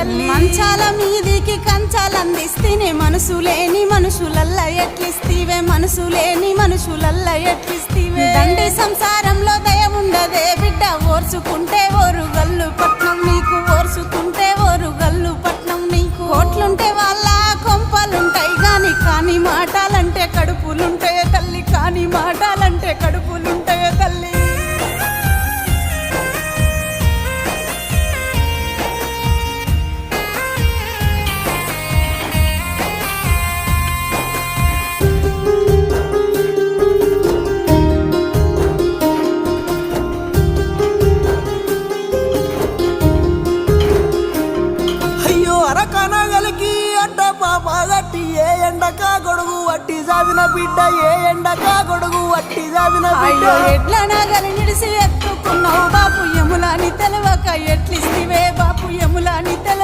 తల్లి మంచాల మీదికి కంచాలందిస్తేనే మనసు లేని మనుషులల్ల ఎట్లిస్తీవే మనసు లేని మనుషులల్ల ఎట్లిస్తీవే దండి సంసారంలో దయ ఉండదే బిడ్డ ఓర్చుకుంటే ఓరు గల్లు పట్నం నీకు ఓర్చుకుంటే ఓరు గల్లు పట్నం నీకు కోట్లుంటే వాళ్ళ కొంపలుంటాయి గాని కాని మాటలంటే కడుపులుంటాయే తల్లి కాని మాటలంటే కడుపులుంటాయే తల్లి అయ్యో అరకనగలికి అడ్డ పాపగట్టి ఏ ఎండక గొడుగు వట్టి సాదిన బిడ్డ ఏ ఎండక గొడుగు వట్టి సాదిన బిడ్డ అయ్యో ఎడ్ల నగలి నిడిసి ఎత్తుకున్నావు బాపు యములాని తెలవక ఎట్లిస్తివే బాపు యములాని తెలవ